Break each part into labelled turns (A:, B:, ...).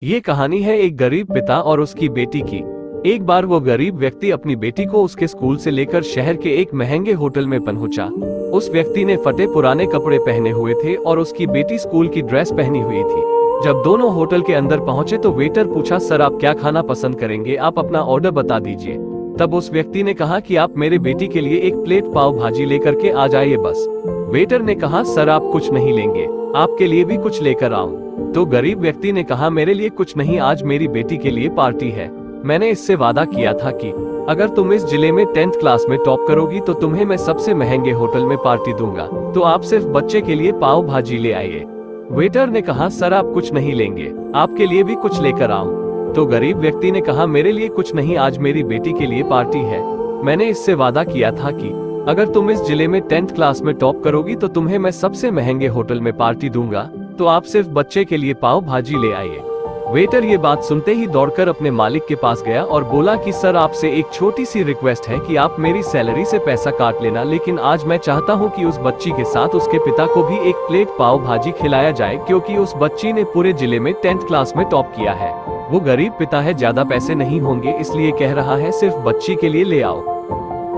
A: ये कहानी है एक गरीब पिता और उसकी बेटी की। एक बार वो गरीब व्यक्ति अपनी बेटी को उसके स्कूल से लेकर शहर के एक महंगे होटल में पहुंचा। उस व्यक्ति ने फटे पुराने कपड़े पहने हुए थे और उसकी बेटी स्कूल की ड्रेस पहनी हुई थी। जब दोनों होटल के अंदर पहुंचे तो वेटर पूछा, सर आप क्या खाना पसंद करेंगे, आप अपना ऑर्डर बता दीजिए। तब उस व्यक्ति ने कहा कि आप मेरे बेटी के लिए एक प्लेट पाव भाजी लेकर के आ जाइए बस। वेटर ने कहा, सर आप कुछ नहीं लेंगे, आपके लिए भी कुछ लेकर आऊं। तो गरीब व्यक्ति ने कहा, मेरे लिए कुछ नहीं, आज मेरी बेटी के लिए पार्टी है। मैंने इससे वादा किया था कि अगर तुम इस जिले में 10th क्लास में टॉप करोगी तो तुम्हें मैं सबसे महंगे होटल में पार्टी दूंगा, तो आप सिर्फ बच्चे के लिए पाव भाजी ले आइए। वेटर ने कहा, सर आप कुछ नहीं लेंगे, आपके लिए भी कुछ लेकर आऊं। तो गरीब व्यक्ति ने कहा, मेरे लिए कुछ नहीं, आज मेरी बेटी के लिए पार्टी है। मैंने इससे वादा किया था कि अगर तुम इस जिले में 10th क्लास में टॉप करोगी तो तुम्हें मैं सबसे महंगे होटल में पार्टी दूंगा, तो आप सिर्फ बच्चे के लिए पाव भाजी ले आइए। वेटर ये बात सुनते ही दौड़कर अपने मालिक के पास गया और बोला कि सर आपसे एक छोटी सी रिक्वेस्ट है कि आप मेरी सैलरी से पैसा काट लेना, लेकिन आज मैं चाहता हूं कि उस बच्ची के साथ उसके पिता को भी एक प्लेट पाव भाजी खिलाया जाए, क्योंकि उस बच्ची ने पूरे जिले में 10th क्लास में टॉप किया है। वो गरीब पिता है, ज्यादा पैसे नहीं होंगे, इसलिए कह रहा है सिर्फ बच्ची के लिए ले आओ।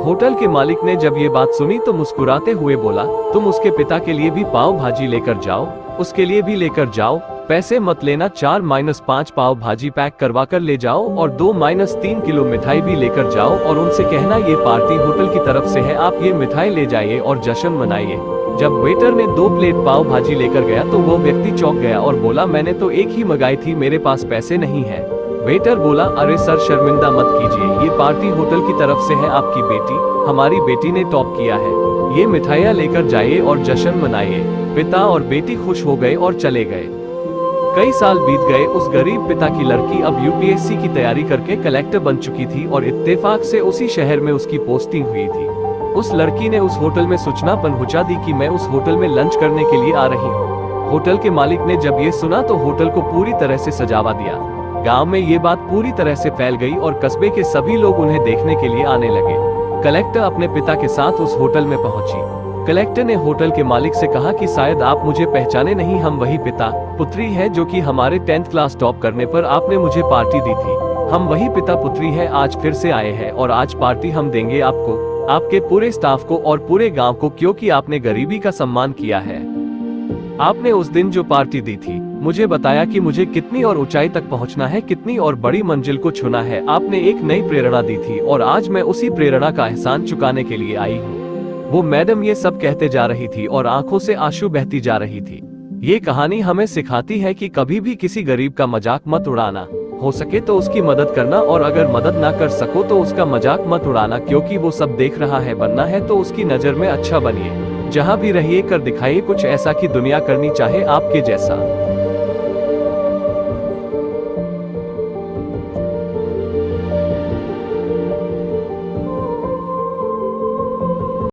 A: होटल के मालिक ने जब ये बात सुनी तो मुस्कुराते हुए बोला, तुम उसके पिता के लिए भी पाव भाजी लेकर जाओ, उसके लिए भी लेकर जाओ, पैसे मत लेना, 4-5 पाव भाजी पैक करवा कर ले जाओ और 2-3 किलो मिठाई भी लेकर जाओ और उनसे कहना ये पार्टी होटल की तरफ से है, आप ये मिठाई ले जाइए और जश्न मनाइए। जब वेटर ने 2 प्लेट पाव भाजी लेकर गया तो वो व्यक्ति चौंक गया और बोला, मैंने तो एक ही मंगाई थी, मेरे पास पैसे नहीं है। वेटर बोला, अरे सर शर्मिंदा मत कीजिए, ये पार्टी होटल की तरफ से है, आपकी बेटी, हमारी बेटी ने टॉप किया है, ये मिठाइयाँ लेकर जाइए और जश्न मनाइए। पिता और बेटी खुश हो गए और चले गए। कई साल बीत गए। उस गरीब पिता की लड़की अब यूपीएससी की तैयारी करके कलेक्टर बन चुकी थी और इत्तेफाक से उसी शहर में उसकी पोस्टिंग हुई थी। उस लड़की ने उस होटल में सूचना पहुंचा दी कि मैं उस होटल में लंच करने के लिए आ रही हूँ। होटल के मालिक ने जब ये सुना तो होटल को पूरी तरह से सजावा दिया। गांव में ये बात पूरी तरह से फैल गई और कस्बे के सभी लोग उन्हें देखने के लिए आने लगे। कलेक्टर अपने पिता के साथ उस होटल में पहुंची। कलेक्टर ने होटल के मालिक से कहा कि शायद आप मुझे पहचाने नहीं, हम वही पिता पुत्री है जो कि हमारे 10th क्लास टॉप करने पर आपने मुझे पार्टी दी थी। हम वही पिता पुत्री है, आज फिर से आए हैं और आज पार्टी हम देंगे आपको, आपके पूरे स्टाफ को और पूरे गांव को, क्योंकि आपने गरीबी का सम्मान किया है। आपने उस दिन जो पार्टी दी थी, मुझे बताया कि मुझे कितनी और ऊंचाई तक पहुंचना है, कितनी और बड़ी मंजिल को छूना है। आपने एक नई प्रेरणा दी थी और आज मैं उसी प्रेरणा का एहसान चुकाने के लिए आई हूँ। वो मैडम ये सब कहते जा रही थी और आंखों से आंसू बहती जा रही थी। ये कहानी हमें सिखाती है कि कभी भी किसी गरीब का मजाक मत उड़ाना, हो सके तो उसकी मदद करना और अगर मदद ना कर सको तो उसका मजाक मत उड़ाना, क्योंकि वो सब देख रहा है। बनना है तो उसकी नजर में अच्छा बनिए, जहाँ भी रहिए कर दिखाइए कुछ ऐसा कि दुनिया करनी चाहे आपके जैसा।